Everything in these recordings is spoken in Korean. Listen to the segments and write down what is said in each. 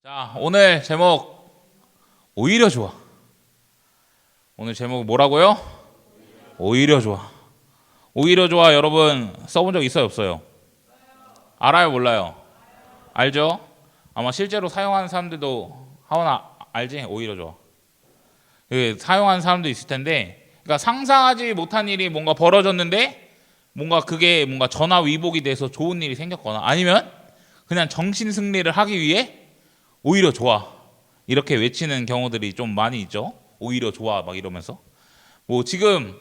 자, 오늘 제목 오히려 좋아. 오늘 제목 뭐라고요? 오히려 좋아. 오히려 좋아. 여러분 써본 적 있어요, 없어요? 알아요, 몰라요? 알죠? 아마 실제로 사용하는 사람들도 하원아 알지? 오히려 좋아. 그 사용하는 사람도 있을 텐데, 그러니까 상상하지 못한 일이 뭔가 벌어졌는데 뭔가 그게 뭔가 전화위복이 돼서 좋은 일이 생겼거나 아니면 그냥 정신 승리를 하기 위해 오히려 좋아 이렇게 외치는 경우들이 좀 많이 있죠. 오히려 좋아 막 이러면서 뭐 지금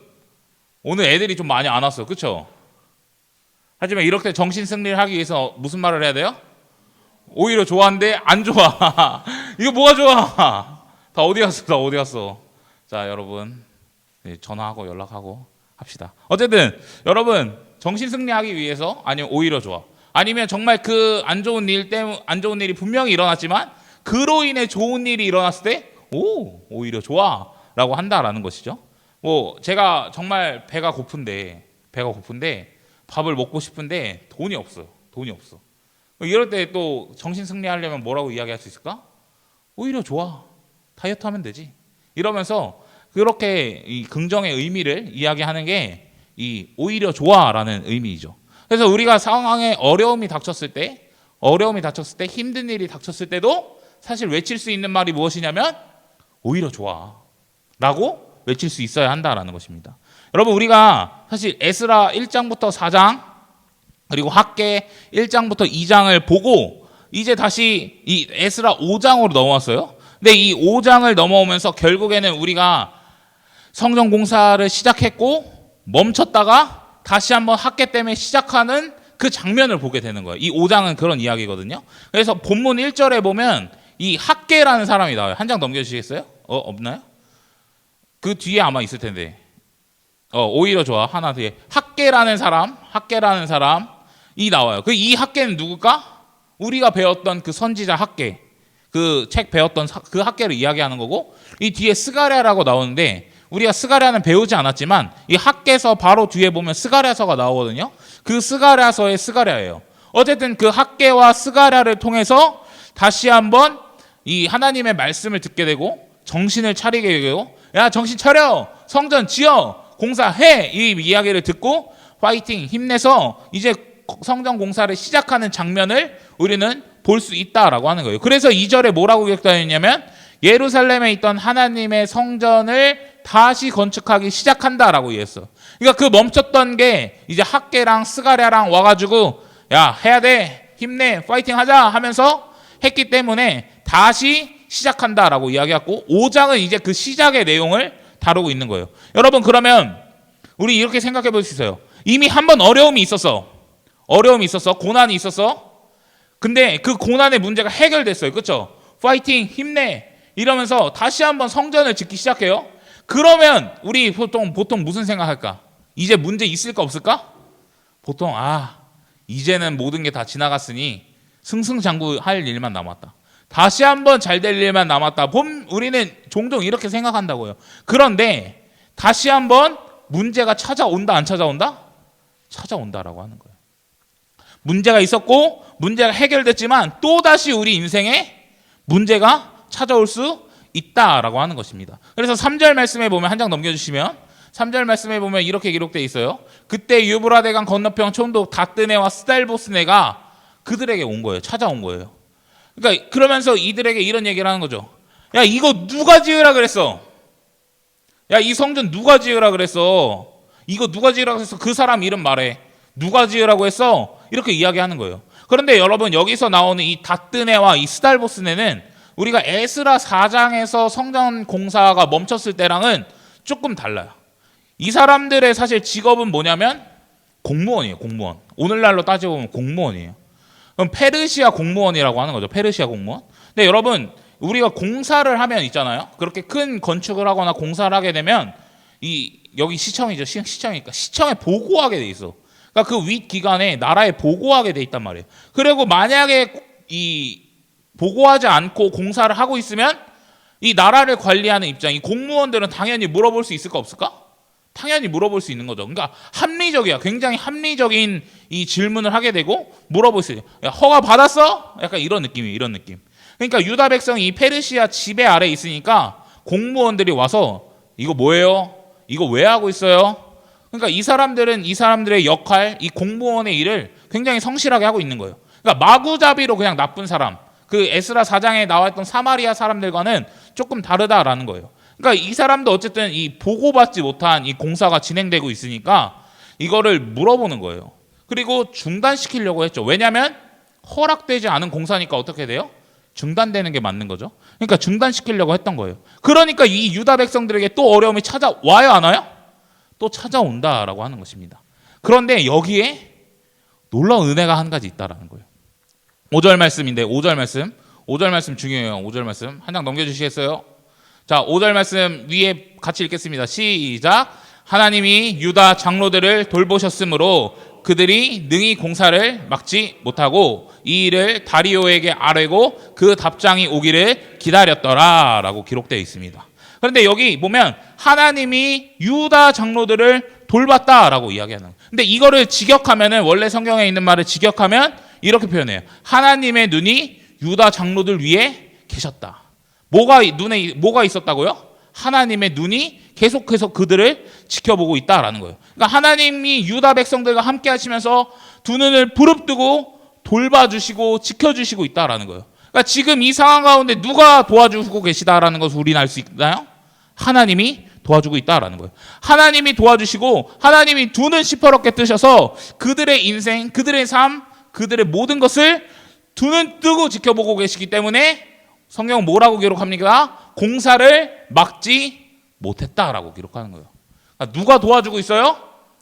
오늘 애들이 좀 많이 안 왔어요, 그렇죠? 하지만 이렇게 정신 승리를 하기 위해서 무슨 말을 해야 돼요? 오히려 좋아한데 안 좋아. 이거 뭐가 좋아? 다 어디 갔어? 다 어디 갔어? 자, 여러분 전화하고 연락하고 합시다. 어쨌든 여러분 정신 승리하기 위해서 아니면 오히려 좋아. 아니면 정말 그 안 좋은 일 때문에 안 좋은 일이 분명히 일어났지만 그로 인해 좋은 일이 일어났을 때 오히려 좋아라고 한다라는 것이죠. 뭐 제가 정말 배가 고픈데 밥을 먹고 싶은데 돈이 없어요. 돈이 없어. 이럴 때 또 정신 승리하려면 뭐라고 이야기할 수 있을까? 오히려 좋아. 다이어트 하면 되지. 이러면서 그렇게 이 긍정의 의미를 이야기하는 게 이 오히려 좋아라는 의미이죠. 그래서 우리가 상황에 어려움이 닥쳤을 때 힘든 일이 닥쳤을 때도 사실 외칠 수 있는 말이 무엇이냐면 오히려 좋아 라고 외칠 수 있어야 한다라는 것입니다. 여러분 우리가 사실 에스라 1장부터 4장 그리고 학개 1장부터 2장을 보고 이제 다시 이 에스라 5장으로 넘어왔어요. 근데 이 5장을 넘어오면서 결국에는 우리가 성전 공사를 시작했고 멈췄다가 다시 한번 학개 때문에 시작하는 그 장면을 보게 되는 거예요. 이 5장은 그런 이야기거든요. 그래서 본문 1절에 보면 이 학개라는 사람이 나와요. 한 장 넘겨주시겠어요? 없나요? 그 뒤에 아마 있을 텐데. 오히려 좋아. 하나 뒤에 학개라는 사람이 나와요. 그 이 학개는 누굴까? 우리가 배웠던 그 선지자 학개, 그 책 배웠던 그 학개를 이야기하는 거고, 이 뒤에 스가랴라고 나오는데 우리가 스가랴는 배우지 않았지만 이 학개서 바로 뒤에 보면 스가랴서가 나오거든요. 그 스가랴서의 스가랴예요. 어쨌든 그 학개와 스가랴를 통해서 다시 한번 이 하나님의 말씀을 듣게 되고 정신을 차리게 되고, 야 정신 차려, 성전 지어, 공사해, 이 이야기를 듣고 파이팅, 힘내서 이제 성전 공사를 시작하는 장면을 우리는 볼 수 있다라고 하는 거예요. 그래서 2절에 뭐라고 기록되어 있냐면 예루살렘에 있던 하나님의 성전을 다시 건축하기 시작한다라고 얘기했어. 그러니까 그 멈췄던 게 이제 학개랑 스가랴랑 와가지고 야 해야 돼, 힘내, 파이팅 하자 하면서 했기 때문에 다시 시작한다라고 이야기했고 5장은 이제 그 시작의 내용을 다루고 있는 거예요. 여러분 그러면 우리 이렇게 생각해 볼 수 있어요. 이미 한 번 어려움이 있었어, 고난이 있었어. 근데 그 고난의 문제가 해결됐어요, 그렇죠? 파이팅, 힘내 이러면서 다시 한번 성전을 짓기 시작해요. 그러면 우리 보통 무슨 생각할까? 이제 문제 있을까 없을까? 보통 이제는 모든 게 다 지나갔으니 승승장구할 일만 남았다, 다시 한번 잘 될 일만 남았다. 우리는 종종 이렇게 생각한다고요. 그런데 다시 한번 문제가 찾아온다, 안 찾아온다? 찾아온다라고 하는 거예요. 문제가 있었고 문제가 해결됐지만 또다시 우리 인생에 문제가 찾아올 수 있다라고 하는 것입니다. 그래서 3절 말씀에 보면 한 장 넘겨주시면 3절 말씀에 보면 이렇게 기록되어 있어요. 그때 유브라데강 건너편 총독 다뜨네와 스달보스네가 그들에게 온 거예요. 찾아온 거예요. 그러니까 그러면서 이들에게 이런 얘기를 하는 거죠. 야 이거 누가 지으라 그랬어? 야 이 성전 누가 지으라 그랬어? 이거 누가 지으라 그랬어? 그 사람 이름 말해. 누가 지으라고 했어? 이렇게 이야기하는 거예요. 그런데 여러분 여기서 나오는 이 다뜨네와 이 스달보스네는 우리가 에스라 4장에서 성전 공사가 멈췄을 때랑은 조금 달라요. 이 사람들의 사실 직업은 뭐냐면 공무원이에요. 공무원. 오늘날로 따져보면 공무원이에요. 그럼 페르시아 공무원이라고 하는 거죠. 페르시아 공무원. 근데 여러분 우리가 공사를 하면 있잖아요. 그렇게 큰 건축을 하거나 공사를 하게 되면 여기 시청이죠. 시청이니까 시청에 보고하게 돼 있어. 그러니까 그 윗 기관에 나라에 보고하게 돼 있단 말이에요. 그리고 만약에 이 보고하지 않고 공사를 하고 있으면 이 나라를 관리하는 입장, 이 공무원들은 당연히 물어볼 수 있을까 없을까? 당연히 물어볼 수 있는 거죠. 그러니까 합리적이야. 굉장히 합리적인 이 질문을 하게 되고 물어볼 수 있어요. 야, 허가 받았어? 약간 이런 느낌이에요. 이런 느낌. 그러니까 유다 백성이 이 페르시아 지배 아래 있으니까 공무원들이 와서 이거 뭐예요? 이거 왜 하고 있어요? 그러니까 이 사람들은 이 사람들의 역할, 이 공무원의 일을 굉장히 성실하게 하고 있는 거예요. 그러니까 마구잡이로 그냥 나쁜 사람, 그 에스라 4장에 나왔던 사마리아 사람들과는 조금 다르다라는 거예요. 그러니까 이 사람도 어쨌든 이 보고받지 못한 이 공사가 진행되고 있으니까 이거를 물어보는 거예요. 그리고 중단시키려고 했죠. 왜냐하면 허락되지 않은 공사니까 어떻게 돼요? 중단되는 게 맞는 거죠. 그러니까 중단시키려고 했던 거예요. 그러니까 이 유다 백성들에게 또 어려움이 찾아와요, 안 와요? 또 찾아온다라고 하는 것입니다. 그런데 여기에 놀라운 은혜가 한 가지 있다라는 거예요. 5절 말씀인데 5절 말씀 중요해요. 5절 말씀 한 장 넘겨주시겠어요? 자, 5절 말씀 위에 같이 읽겠습니다. 시작. 하나님이 유다 장로들을 돌보셨으므로 그들이 능히 공사를 막지 못하고 이 일을 다리오에게 아뢰고 그 답장이 오기를 기다렸더라 라고 기록되어 있습니다. 그런데 여기 보면 하나님이 유다 장로들을 돌봤다라고 이야기하는 거예요. 근데 이거를 직역하면은 원래 성경에 있는 말을 직역하면 이렇게 표현해요. 하나님의 눈이 유다 장로들 위에 계셨다. 눈에 뭐가 있었다고요? 하나님의 눈이 계속해서 그들을 지켜보고 있다라는 거예요. 그러니까 하나님이 유다 백성들과 함께 하시면서 두 눈을 부릅뜨고 돌봐주시고 지켜주시고 있다라는 거예요. 그러니까 지금 이 상황 가운데 누가 도와주고 계시다라는 것을 우리는 알 수 있나요? 하나님이 도와주고 있다라는 거예요. 하나님이 도와주시고 하나님이 두 눈 시퍼렇게 뜨셔서 그들의 인생, 그들의 삶, 그들의 모든 것을 두 눈 뜨고 지켜보고 계시기 때문에 성경은 뭐라고 기록합니까? 공사를 막지 못했다라고 기록하는 거예요. 그러니까 누가 도와주고 있어요?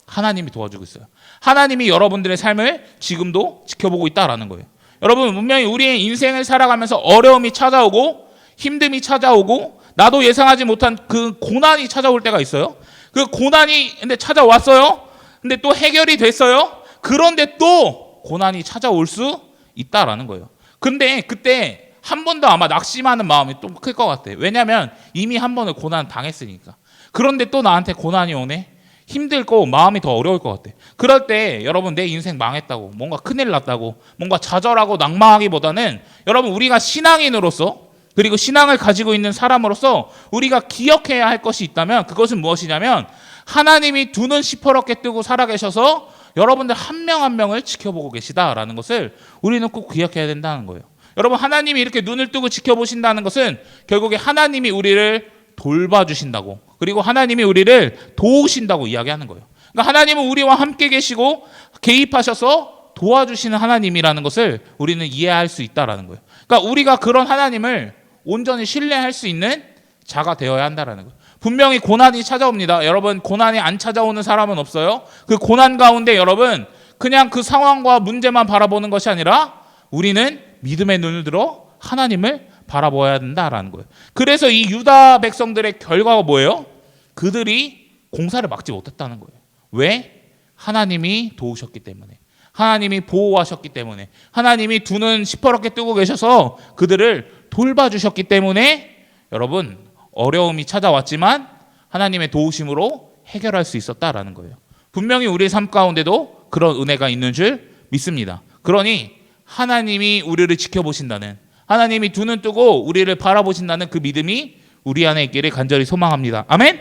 하나님이 도와주고 있어요. 하나님이 여러분들의 삶을 지금도 지켜보고 있다라는 거예요. 여러분, 분명히 우리의 인생을 살아가면서 어려움이 찾아오고 힘듦이 찾아오고 나도 예상하지 못한 그 고난이 찾아올 때가 있어요. 그 고난이 근데 찾아왔어요. 근데 또 해결이 됐어요. 그런데 또 고난이 찾아올 수 있다라는 거예요. 근데 그때 한 번 더 아마 낙심하는 마음이 또 클 것 같아요. 왜냐하면 이미 한 번을 고난 당했으니까. 그런데 또 나한테 고난이 오네? 힘들 거고 마음이 더 어려울 것 같아. 그럴 때 여러분 내 인생 망했다고 뭔가 큰일 났다고 뭔가 좌절하고 낙망하기보다는 여러분 우리가 신앙인으로서 그리고 신앙을 가지고 있는 사람으로서 우리가 기억해야 할 것이 있다면 그것은 무엇이냐면 하나님이 두 눈 시퍼렇게 뜨고 살아계셔서 여러분들 한 명 한 명을 지켜보고 계시다라는 것을 우리는 꼭 기억해야 된다는 거예요. 여러분 하나님이 이렇게 눈을 뜨고 지켜보신다는 것은 결국에 하나님이 우리를 돌봐주신다고 그리고 하나님이 우리를 도우신다고 이야기하는 거예요. 그러니까 하나님은 우리와 함께 계시고 개입하셔서 도와주시는 하나님이라는 것을 우리는 이해할 수 있다는 거예요. 그러니까 우리가 그런 하나님을 온전히 신뢰할 수 있는 자가 되어야 한다는 거예요. 분명히 고난이 찾아옵니다. 여러분 고난이 안 찾아오는 사람은 없어요. 그 고난 가운데 여러분 그냥 그 상황과 문제만 바라보는 것이 아니라 우리는 믿음의 눈을 들어 하나님을 바라봐야 된다라는 거예요. 그래서 이 유다 백성들의 결과가 뭐예요? 그들이 공사를 막지 못했다는 거예요. 왜? 하나님이 도우셨기 때문에, 하나님이 보호하셨기 때문에, 하나님이 두 눈 시퍼렇게 뜨고 계셔서 그들을 돌봐주셨기 때문에 여러분 어려움이 찾아왔지만 하나님의 도우심으로 해결할 수 있었다라는 거예요. 분명히 우리의 삶 가운데도 그런 은혜가 있는 줄 믿습니다. 그러니 하나님이 우리를 지켜보신다는, 하나님이 두 눈 뜨고 우리를 바라보신다는 그 믿음이 우리 안에 있기를 간절히 소망합니다. 아멘?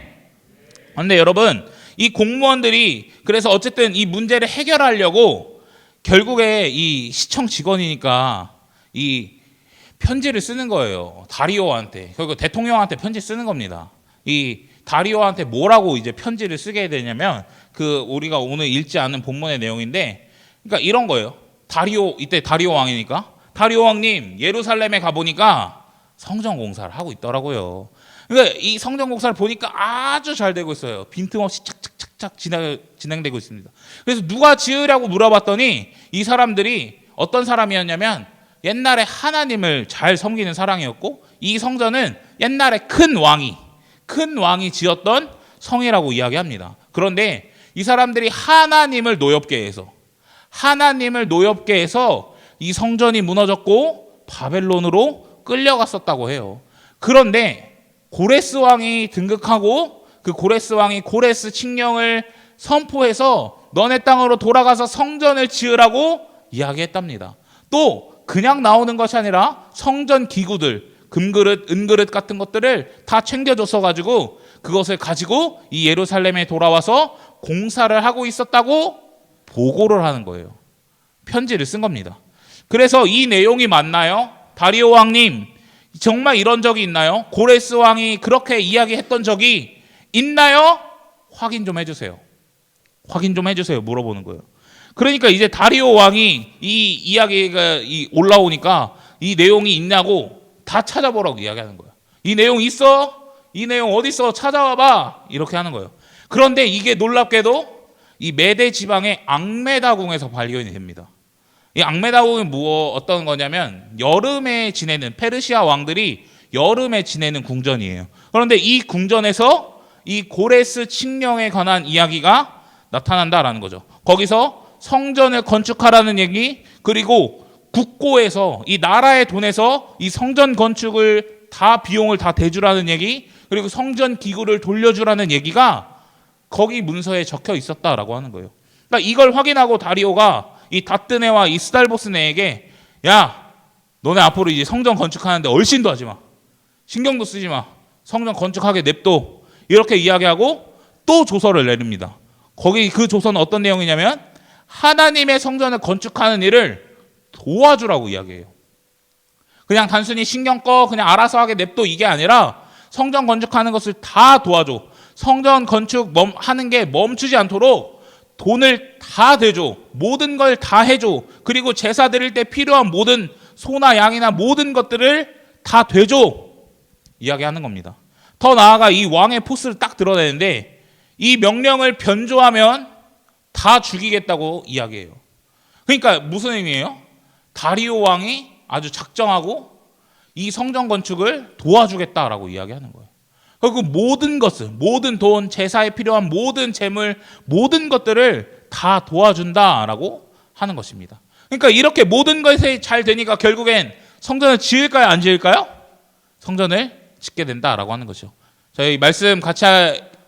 그런데 여러분 이 공무원들이 그래서 어쨌든 이 문제를 해결하려고 결국에 이 시청 직원이니까 이 편지를 쓰는 거예요. 다리오한테. 결국 대통령한테 편지 쓰는 겁니다. 이 다리오한테 뭐라고 이제 편지를 쓰게 되냐면 그 우리가 오늘 읽지 않은 본문의 내용인데 그러니까 이런 거예요. 이때 다리오 왕이니까 다리오 왕님 예루살렘에 가보니까 성전 공사를 하고 있더라고요. 그러니까 이 성전 공사를 보니까 아주 잘 되고 있어요. 빈틈없이 착착착착 진행되고 있습니다. 그래서 누가 지으라고 물어봤더니 이 사람들이 어떤 사람이었냐면 옛날에 하나님을 잘 섬기는 사람이었고 이 성전은 옛날에 큰 왕이 지었던 성이라고 이야기합니다. 그런데 이 사람들이 하나님을 노엽게 해서 이 성전이 무너졌고 바벨론으로 끌려갔었다고 해요. 그런데 고레스 왕이 등극하고 그 고레스 왕이 고레스 칙령을 선포해서 너네 땅으로 돌아가서 성전을 지으라고 이야기했답니다. 또 그냥 나오는 것이 아니라 성전 기구들, 금그릇, 은그릇 같은 것들을 다 챙겨줬어 가지고 그것을 가지고 이 예루살렘에 돌아와서 공사를 하고 있었다고 보고를 하는 거예요. 편지를 쓴 겁니다. 그래서 이 내용이 맞나요? 다리오 왕님, 정말 이런 적이 있나요? 고레스 왕이 그렇게 이야기했던 적이 있나요? 확인 좀 해주세요. 확인 좀 해주세요. 물어보는 거예요. 그러니까 이제 다리오 왕이 이 이야기가 올라오니까 이 내용이 있냐고 다 찾아보라고 이야기하는 거예요. 이 내용 있어? 이 내용 어디 있어? 찾아와봐. 이렇게 하는 거예요. 그런데 이게 놀랍게도 이 메데 지방의 앙메다궁에서 발견이 됩니다. 이 앙메다궁이 어떤 거냐면 여름에 지내는 페르시아 왕들이 여름에 지내는 궁전이에요. 그런데 이 궁전에서 이 고레스 칙령에 관한 이야기가 나타난다라는 거죠. 거기서 성전을 건축하라는 얘기, 그리고 국고에서 이 나라의 돈에서 이 성전 건축을 다 비용을 다 대주라는 얘기, 그리고 성전 기구를 돌려주라는 얘기가 거기 문서에 적혀 있었다라고 하는 거예요. 그러니까 이걸 확인하고 다리오가 이 다뜨네와 이 스달보스네에게 야, 너네 앞으로 이제 성전 건축하는데 얼씬도 하지 마. 신경도 쓰지 마. 성전 건축하게 냅둬. 이렇게 이야기하고 또 조서를 내립니다. 거기 그 조서는 어떤 내용이냐면 하나님의 성전을 건축하는 일을 도와주라고 이야기해요. 그냥 단순히 신경 꺼 그냥 알아서 하게 냅둬 이게 아니라 성전 건축하는 것을 다 도와줘. 성전 건축 하는 게 멈추지 않도록 돈을 다 대줘. 모든 걸 다 해줘. 그리고 제사 드릴 때 필요한 모든 소나 양이나 모든 것들을 다 대줘. 이야기하는 겁니다. 더 나아가 이 왕의 포스를 딱 드러내는데 이 명령을 변조하면 다 죽이겠다고 이야기해요. 그러니까 무슨 의미예요? 다리오 왕이 아주 작정하고 이 성전 건축을 도와주겠다라고 이야기하는 거예요. 그리고 모든 것을, 모든 돈, 제사에 필요한 모든 재물, 모든 것들을 다 도와준다라고 하는 것입니다. 그러니까 이렇게 모든 것이 잘 되니까 결국엔 성전을 지을까요? 안 지을까요? 성전을 짓게 된다라고 하는 거죠. 저희 말씀 같이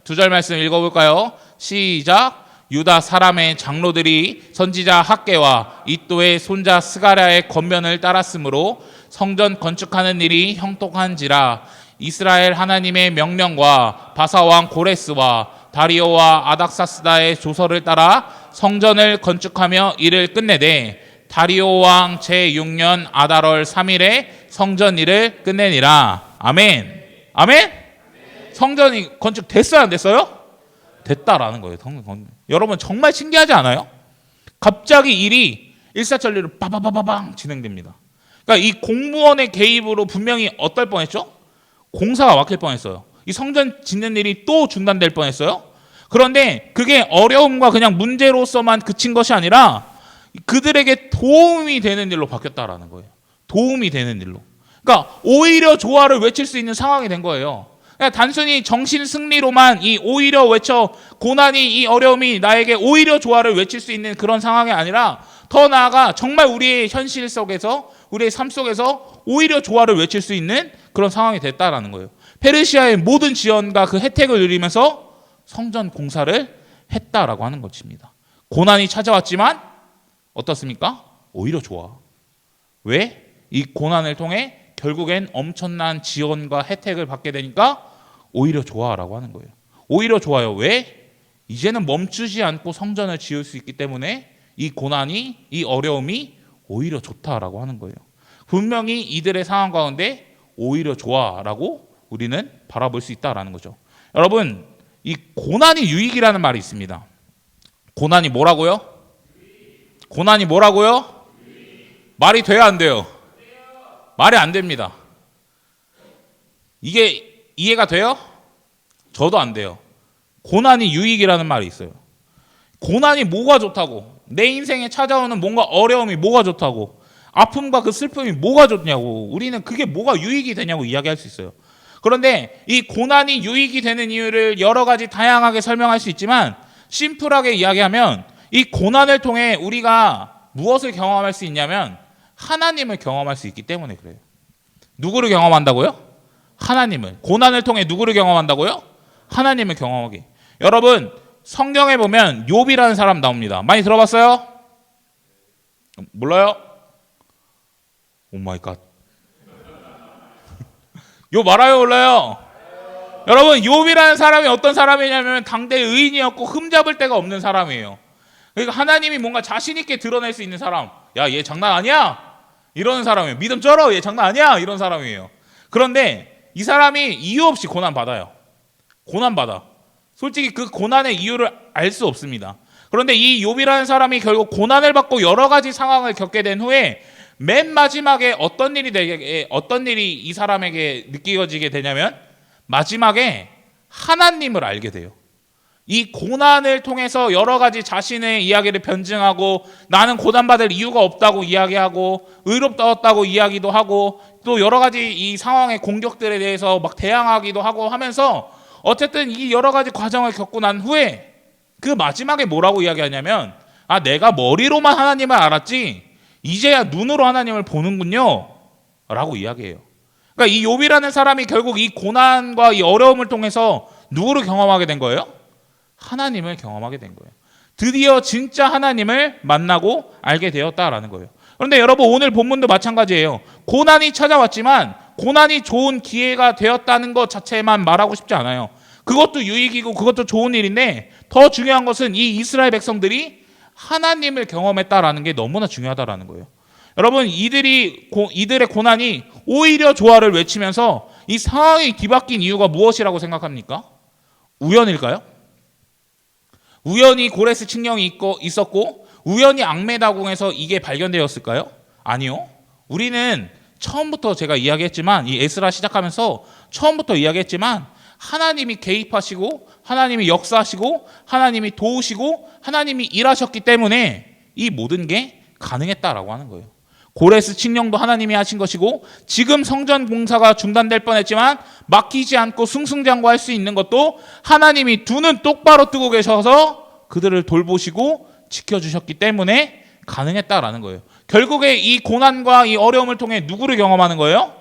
두 절 말씀 읽어볼까요? 시작. 유다 사람의 장로들이 선지자 학개와 이또의 손자 스가랴의 권면을 따랐으므로 성전 건축하는 일이 형통한지라. 이스라엘 하나님의 명령과 바사왕 고레스와 다리오와 아닥사스다의 조서를 따라 성전을 건축하며 일을 끝내되 다리오 왕 제6년 아달월 3일에 성전 일을 끝내니라. 아멘. 아멘? 성전이 건축됐어요? 안 됐어요? 됐다라는 거예요. 여러분 정말 신기하지 않아요? 갑자기 일이 일사천리로 빠바바바방 진행됩니다. 그러니까 이 공무원의 개입으로 분명히 어떨 뻔했죠? 공사가 막힐 뻔했어요. 이 성전 짓는 일이 또 중단될 뻔했어요. 그런데 그게 어려움과 그냥 문제로서만 그친 것이 아니라 그들에게 도움이 되는 일로 바뀌었다라는 거예요. 도움이 되는 일로. 그러니까 오히려 조화를 외칠 수 있는 상황이 된 거예요. 그냥 단순히 정신 승리로만 이 오히려 외쳐 고난이 이 어려움이 나에게 오히려 조화를 외칠 수 있는 그런 상황이 아니라 더 나아가 정말 우리의 현실 속에서 우리의 삶 속에서 오히려 조화를 외칠 수 있는 그런 상황이 됐다라는 거예요. 페르시아의 모든 지원과 그 혜택을 누리면서 성전 공사를 했다라고 하는 것입니다. 고난이 찾아왔지만 어떻습니까? 오히려 좋아. 왜? 이 고난을 통해 결국엔 엄청난 지원과 혜택을 받게 되니까 오히려 좋아라고 하는 거예요. 오히려 좋아요. 왜? 이제는 멈추지 않고 성전을 지을 수 있기 때문에 이 고난이, 이 어려움이 오히려 좋다라고 하는 거예요. 분명히 이들의 상황 가운데 오히려 좋아라고 우리는 바라볼 수 있다라는 거죠. 여러분, 이 고난이 유익이라는 말이 있습니다. 고난이 뭐라고요? 고난이 뭐라고요? 말이 돼요, 안 돼요? 말이 안 됩니다. 이게 이해가 돼요? 저도 안 돼요. 고난이 유익이라는 말이 있어요. 고난이 뭐가 좋다고? 내 인생에 찾아오는 뭔가 어려움이 뭐가 좋다고? 아픔과 그 슬픔이 뭐가 좋냐고? 우리는 그게 뭐가 유익이 되냐고 이야기할 수 있어요. 그런데 이 고난이 유익이 되는 이유를 여러 가지 다양하게 설명할 수 있지만 심플하게 이야기하면 이 고난을 통해 우리가 무엇을 경험할 수 있냐면 하나님을 경험할 수 있기 때문에 그래요. 누구를 경험한다고요? 하나님을. 고난을 통해 누구를 경험한다고요? 하나님을 경험하게. 여러분 성경에 보면 욥이라는 사람 나옵니다. 많이 들어봤어요? 몰라요? 오 마이 갓. 욥 알아요, 몰라요? 여러분 욥이라는 사람이 어떤 사람이냐면 당대 의인이었고 흠잡을 데가 없는 사람이에요. 그러니까 하나님이 뭔가 자신 있게 드러낼 수 있는 사람. 야, 얘 장난 아니야? 이러는 사람이에요. 믿음 쩔어. 얘 장난 아니야? 이런 사람이에요. 그런데 이 사람이 이유 없이 고난 받아요. 고난 받아. 솔직히 그 고난의 이유를 알 수 없습니다. 그런데 이 욥이라는 사람이 결국 고난을 받고 여러 가지 상황을 겪게 된 후에 맨 마지막에 어떤 일이 이 사람에게 느껴지게 되냐면 마지막에 하나님을 알게 돼요. 이 고난을 통해서 여러 가지 자신의 이야기를 변증하고 나는 고난받을 이유가 없다고 이야기하고 의롭다고 이야기도 하고 또 여러 가지 이 상황의 공격들에 대해서 막 대항하기도 하고 하면서 어쨌든 이 여러 가지 과정을 겪고 난 후에 그 마지막에 뭐라고 이야기하냐면 내가 머리로만 하나님을 알았지 이제야 눈으로 하나님을 보는군요 라고 이야기해요. 그러니까 이 욥이라는 사람이 결국 이 고난과 이 어려움을 통해서 누구를 경험하게 된 거예요? 하나님을 경험하게 된 거예요. 드디어 진짜 하나님을 만나고 알게 되었다라는 거예요. 그런데 여러분 오늘 본문도 마찬가지예요. 고난이 찾아왔지만 고난이 좋은 기회가 되었다는 것 자체만 말하고 싶지 않아요. 그것도 유익이고 그것도 좋은 일인데 더 중요한 것은 이 이스라엘 백성들이 하나님을 경험했다라는 게 너무나 중요하다라는 거예요. 여러분 이들의 고난이 오히려 조화를 외치면서 이 상황이 뒤바뀐 이유가 무엇이라고 생각합니까? 우연일까요? 우연히 고레스 칙령이 있었고 우연히 악메다공에서 이게 발견되었을까요? 아니요. 우리는 처음부터 제가 이야기했지만 이 에스라 시작하면서 처음부터 이야기했지만 하나님이 개입하시고 하나님이 역사하시고 하나님이 도우시고 하나님이 일하셨기 때문에 이 모든 게 가능했다라고 하는 거예요. 고레스 칙령도 하나님이 하신 것이고 지금 성전 공사가 중단될 뻔했지만 막히지 않고 승승장구할 수 있는 것도 하나님이 두 눈 똑바로 뜨고 계셔서 그들을 돌보시고 지켜주셨기 때문에 가능했다라는 거예요. 결국에 이 고난과 이 어려움을 통해 누구를 경험하는 거예요?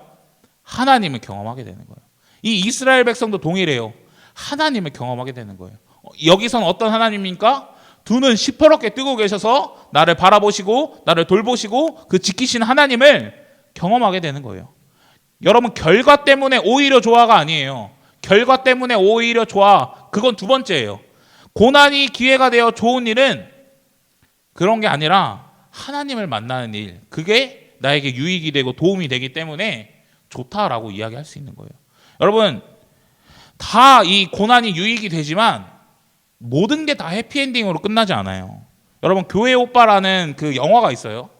하나님을 경험하게 되는 거예요. 이 이스라엘 백성도 동일해요. 하나님을 경험하게 되는 거예요. 여기선 어떤 하나님입니까? 두 눈 시퍼렇게 뜨고 계셔서 나를 바라보시고 나를 돌보시고 그 지키신 하나님을 경험하게 되는 거예요. 여러분 결과 때문에 오히려 조화가 아니에요. 결과 때문에 오히려 조화, 그건 두 번째예요. 고난이 기회가 되어 좋은 일은 그런 게 아니라 하나님을 만나는 일, 그게 나에게 유익이 되고 도움이 되기 때문에 좋다라고 이야기할 수 있는 거예요. 여러분 다 이 고난이 유익이 되지만 모든 게 다 해피엔딩으로 끝나지 않아요. 여러분 교회 오빠라는 그 영화가 있어요.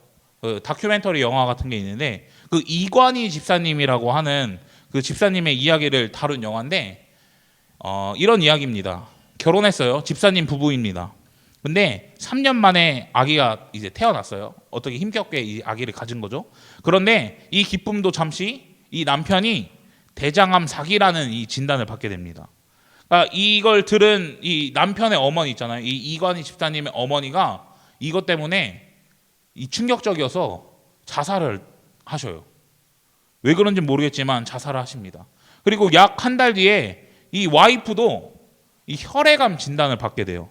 그 다큐멘터리 영화 같은 게 있는데 그 이관희 집사님이라고 하는 그 집사님의 이야기를 다룬 영화인데 이런 이야기입니다. 결혼했어요. 집사님 부부입니다. 근데 3년 만에 아기가 이제 태어났어요. 어떻게 힘겹게 이 아기를 가진 거죠. 그런데 이 기쁨도 잠시 이 남편이 대장암 4기라는 이 진단을 받게 됩니다. 그러니까 이걸 들은 이 남편의 어머니 있잖아요. 이 이관희 집사님의 어머니가 이것 때문에 이 충격적이어서 자살을 하셔요. 왜 그런지 모르겠지만 자살을 하십니다. 그리고 약 한 달 뒤에 이 와이프도 이 혈액암 진단을 받게 돼요.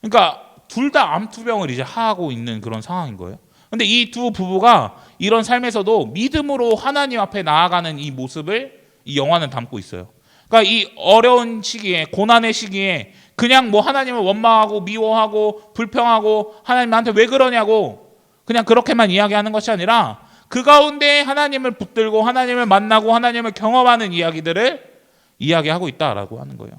그러니까 둘 다 암투병을 이제 하고 있는 그런 상황인 거예요. 근데 이 두 부부가 이런 삶에서도 믿음으로 하나님 앞에 나아가는 이 모습을 이 영화는 담고 있어요. 그러니까 이 어려운 시기에, 고난의 시기에 그냥 뭐 하나님을 원망하고 미워하고 불평하고 하나님한테 왜 그러냐고 그냥 그렇게만 이야기하는 것이 아니라 그 가운데 하나님을 붙들고 하나님을 만나고 하나님을 경험하는 이야기들을 이야기하고 있다라고 하는 거예요.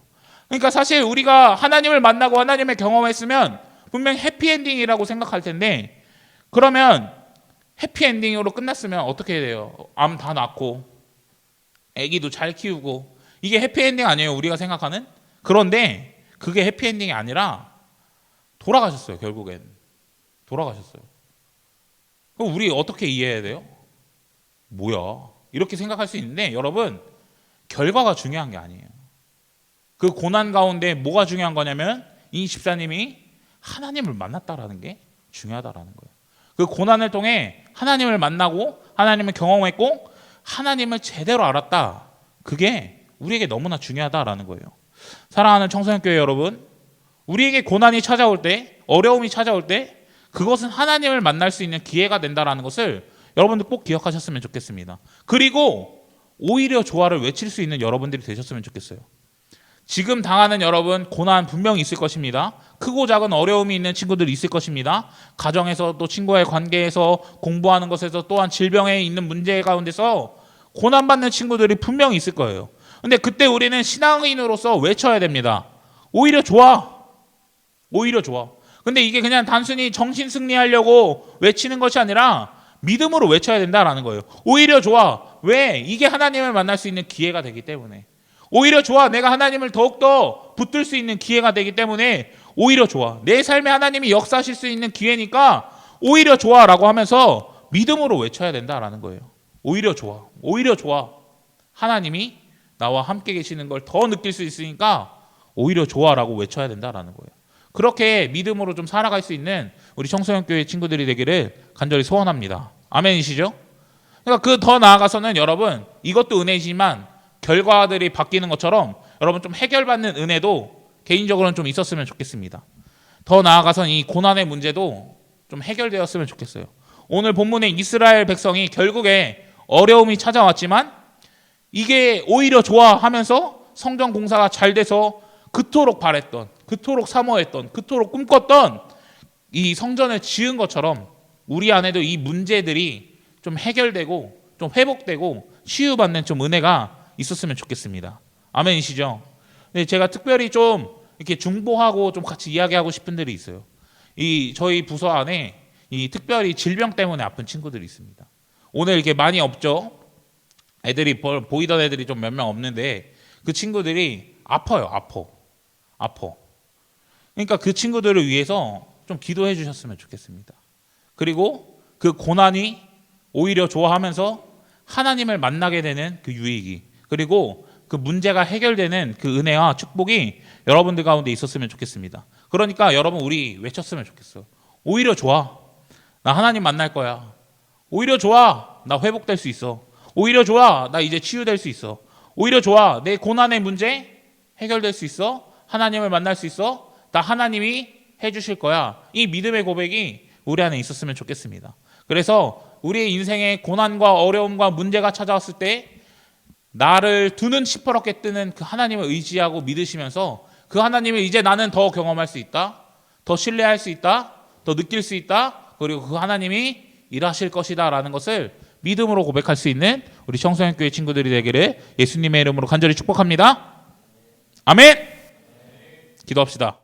그러니까 사실 우리가 하나님을 만나고 하나님을 경험했으면 분명 해피엔딩이라고 생각할 텐데 그러면 해피엔딩으로 끝났으면 어떻게 돼요? 암 다 낳고 아기도 잘 키우고 이게 해피엔딩 아니에요? 우리가 생각하는? 그런데 그게 해피엔딩이 아니라 돌아가셨어요. 결국엔 돌아가셨어요. 그럼 우리 어떻게 이해해야 돼요? 뭐야? 이렇게 생각할 수 있는데 여러분 결과가 중요한 게 아니에요. 그 고난 가운데 뭐가 중요한 거냐면 이 집사님이 하나님을 만났다라는 게 중요하다라는 거예요. 그 고난을 통해 하나님을 만나고 하나님을 경험했고 하나님을 제대로 알았다. 그게 우리에게 너무나 중요하다라는 거예요. 사랑하는 청소년교회 여러분, 우리에게 고난이 찾아올 때, 어려움이 찾아올 때 그것은 하나님을 만날 수 있는 기회가 된다라는 것을 여러분들 꼭 기억하셨으면 좋겠습니다. 그리고 오히려 조화를 외칠 수 있는 여러분들이 되셨으면 좋겠어요. 지금 당하는 여러분 고난 분명히 있을 것입니다. 크고 작은 어려움이 있는 친구들이 있을 것입니다. 가정에서 또 친구와의 관계에서 공부하는 것에서 또한 질병에 있는 문제 가운데서 고난받는 친구들이 분명히 있을 거예요. 근데 그때 우리는 신앙인으로서 외쳐야 됩니다. 오히려 좋아. 오히려 좋아. 근데 이게 그냥 단순히 정신 승리하려고 외치는 것이 아니라 믿음으로 외쳐야 된다라는 거예요. 오히려 좋아. 왜? 이게 하나님을 만날 수 있는 기회가 되기 때문에. 오히려 좋아. 내가 하나님을 더욱더 붙들 수 있는 기회가 되기 때문에 오히려 좋아. 내 삶에 하나님이 역사하실 수 있는 기회니까 오히려 좋아라고 하면서 믿음으로 외쳐야 된다라는 거예요. 오히려 좋아. 오히려 좋아. 하나님이 나와 함께 계시는 걸 더 느낄 수 있으니까 오히려 좋아라고 외쳐야 된다라는 거예요. 그렇게 믿음으로 좀 살아갈 수 있는 우리 청소년교회 친구들이 되기를 간절히 소원합니다. 아멘이시죠? 그러니까 그 더 나아가서는 여러분 이것도 은혜지만 결과들이 바뀌는 것처럼 여러분 좀 해결받는 은혜도 개인적으로는 좀 있었으면 좋겠습니다. 더 나아가서는 이 고난의 문제도 좀 해결되었으면 좋겠어요. 오늘 본문의 이스라엘 백성이 결국에 어려움이 찾아왔지만 이게 오히려 좋아하면서 성전 공사가 잘 돼서 그토록 바랬던, 그토록 사모했던, 그토록 꿈꿨던 이 성전을 지은 것처럼 우리 안에도 이 문제들이 좀 해결되고 좀 회복되고 치유받는 좀 은혜가 있었으면 좋겠습니다. 아멘이시죠? 근데 제가 특별히 좀 이렇게 중보하고 좀 같이 이야기하고 싶은 들이 있어요. 이 저희 부서 안에 이 특별히 질병 때문에 아픈 친구들이 있습니다. 오늘 이렇게 많이 없죠. 애들이 보이던 애들이 좀 몇 명 없는데 그 친구들이 아파요. 아파. 그러니까 그 친구들을 위해서 좀 기도해 주셨으면 좋겠습니다. 그리고 그 고난이 오히려 좋아하면서 하나님을 만나게 되는 그 유익이, 그리고 그 문제가 해결되는 그 은혜와 축복이 여러분들 가운데 있었으면 좋겠습니다. 그러니까 여러분 우리 외쳤으면 좋겠어요. 오히려 좋아. 나 하나님 만날 거야. 오히려 좋아. 나 회복될 수 있어. 오히려 좋아. 나 이제 치유될 수 있어. 오히려 좋아. 내 고난의 문제 해결될 수 있어. 하나님을 만날 수 있어. 나 하나님이 해주실 거야. 이 믿음의 고백이 우리 안에 있었으면 좋겠습니다. 그래서 우리의 인생에 고난과 어려움과 문제가 찾아왔을 때 나를 두 눈 시퍼렇게 뜨는 그 하나님을 의지하고 믿으시면서 그 하나님을 이제 나는 더 경험할 수 있다. 더 신뢰할 수 있다. 더 느낄 수 있다. 그리고 그 하나님이 일하실 것이다 라는 것을 믿음으로 고백할 수 있는 우리 청소년교회 친구들이 되기를 예수님의 이름으로 간절히 축복합니다. 아멘. 기도합시다.